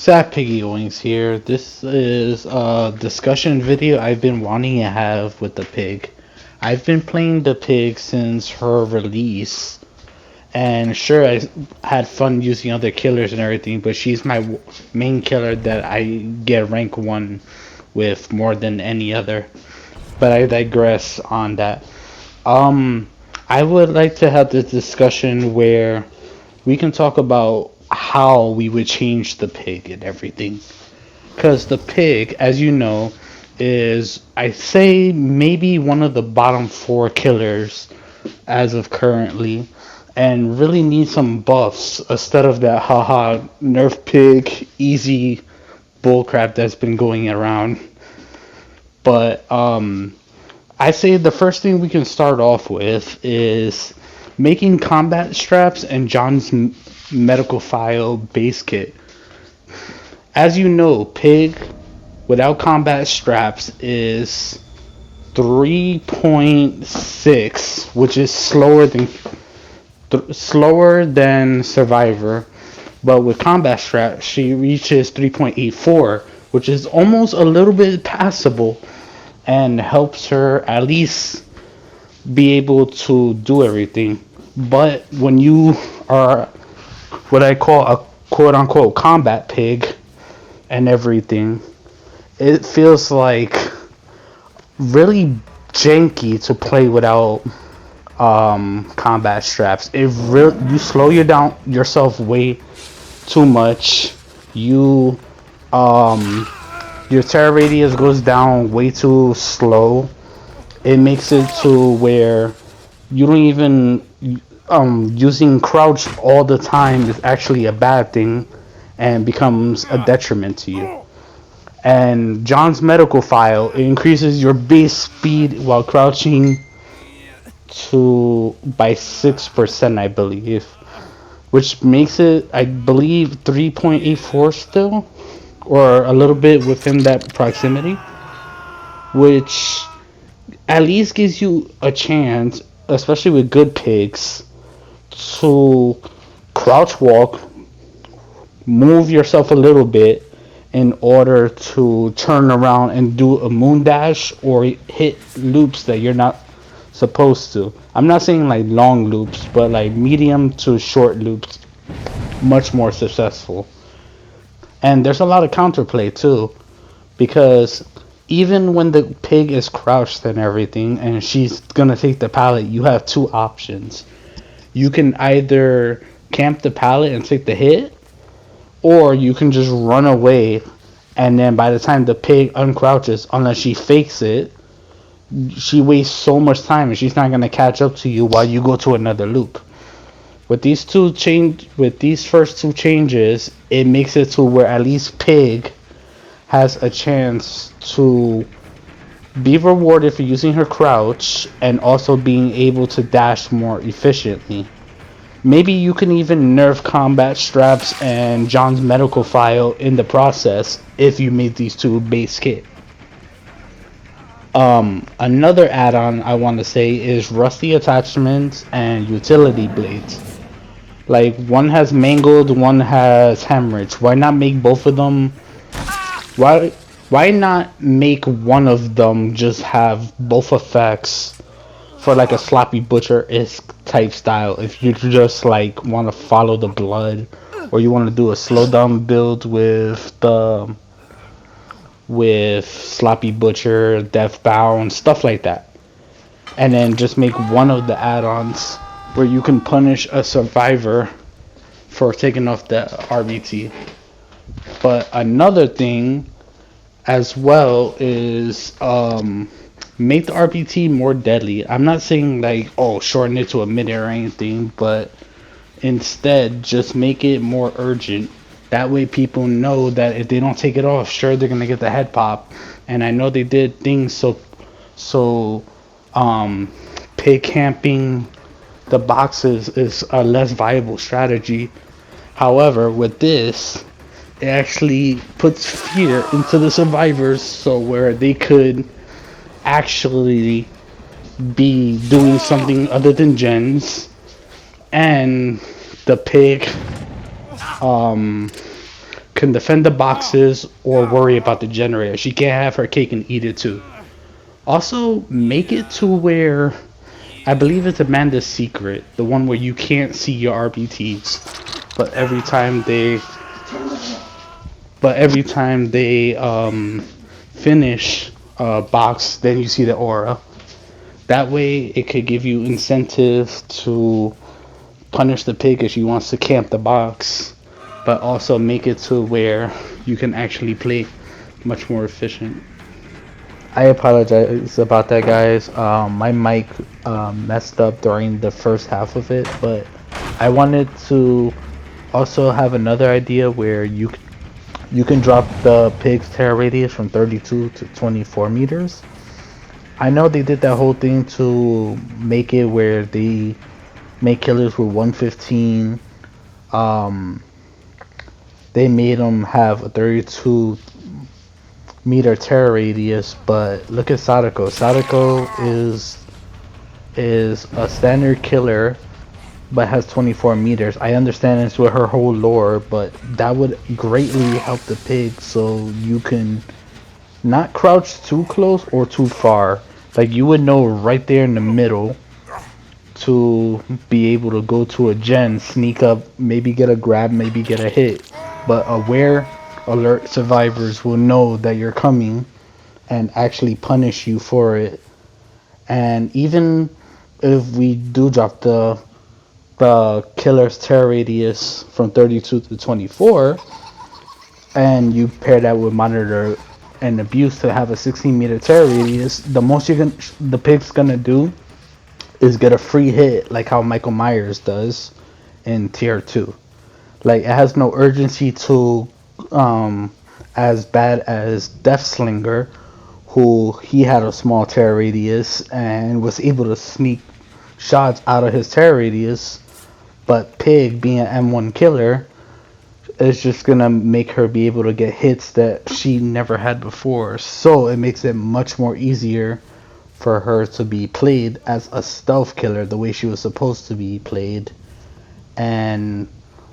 Sad Piggy Wings here. This is a discussion video I've been wanting to have with the pig. I've been playing the pig since her release, and sure, I had fun using other killers and everything, but she's my main killer that I get rank 1 with more than any other. But I digress on that. Um, I would like to have this discussion where we can talk about how we would change the pig and everything. Because the pig, as you know, is, I say, maybe one of the bottom 4 killers as of currently, and really needs some buffs instead of that haha nerf pig easy bullcrap that's been going around. But I say the first thing we can start off with is making combat straps and John's medical file base kit. As you know, pig without combat straps is 3.6, which is slower than survivor, but with combat straps she reaches 3.84, which is almost a little bit passable and helps her at least be able to do everything. But when you are what I call a quote unquote combat pig and everything, it feels like really janky to play without combat straps. It really, you slow you down yourself way too much. You your terror radius goes down way too slow. It makes it to where you don't even using crouch all the time is actually a bad thing and becomes a detriment to you. And John's medical file, it increases your base speed while crouching to by 6%, I believe, which makes it, I believe, 3.84 still, or a little bit within that proximity, which at least gives you a chance, especially with good pigs, to crouch walk, move yourself a little bit in order to turn around and do a moon dash or hit loops that you're not supposed to. I'm not saying like long loops, but like medium to short loops, much more successful. And there's a lot of counterplay too, because even when the pig is crouched and everything and she's gonna take the pallet, you have two options. You can either camp the pallet and take the hit, or you can just run away, and then by the time the pig uncrouches, unless she fakes it, she wastes so much time and she's not gonna catch up to you while you go to another loop. With these first two changes, it makes it to where at least pig has a chance to be rewarded for using her crouch and also being able to dash more efficiently. Maybe you can even nerf combat straps and John's medical file in the process if you made these two base kit. Another add-on I want to say is rusty attachments and utility blades. Like, one has mangled, one has hemorrhage. Why not make both of them? Why not make one of them just have both effects for like a sloppy butcher-esque type style? If you just like want to follow the blood, or you want to do a slow down build with sloppy butcher, death bound, stuff like that, and then just make one of the add-ons where you can punish a survivor for taking off the RBT. But another thing as well is make the RBT more deadly. I'm not saying like, oh, shorten it to a minute or anything, but instead just make it more urgent. That way people know that if they don't take it off, sure, they're gonna get the head pop. And I know they did things so pig camping the boxes is a less viable strategy. However, with this, it actually puts fear into the survivors, so where they could actually be doing something other than gens, and the pig can defend the boxes or worry about the generator. She can't have her cake and eat it too. Also, make it to where I believe it's Amanda's secret, the one where you can't see your RBTs, but every time they finish a box, then you see the aura. That way, it could give you incentive to punish the pig if she wants to camp the box, but also make it to where you can actually play much more efficient. I apologize about that, guys. My mic messed up during the first half of it, but I wanted to also have another idea where you can drop the pig's terror radius from 32 to 24 meters. I know they did that whole thing to make it where the make killers were 115. Um, they made them have a 32-meter terror radius, but look at Sadako. Sadako is a standard killer, but has 24 meters. I understand it's with her whole lore, but that would greatly help the pig so you can not crouch too close or too far. Like you would know right there in the middle to be able to go to a gen, sneak up, maybe get a grab, maybe get a hit. But aware alert survivors will know that you're coming and actually punish you for it. And even if we do drop the killer's terror radius from 32 to 24, and you pair that with monitor and abuse to have a 16-meter terror radius, the most the pig's gonna do is get a free hit, like how Michael Myers does in tier 2. Like it has no urgency to as bad as Deathslinger, who he had a small terror radius and was able to sneak shots out of his terror radius. But Pig, being an M1 killer, is just gonna make her be able to get hits that she never had before. So it makes it much more easier for her to be played as a stealth killer the way she was supposed to be played. And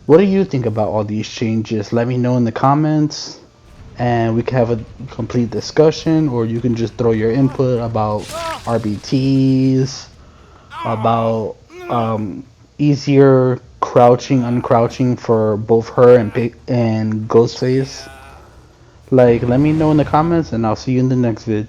what do you think about all these changes? Let me know in the comments and we can have a complete discussion, or you can just throw your input about RBTs, about easier crouching, uncrouching for both her and Ghostface. Like, let me know in the comments and I'll see you in the next vid.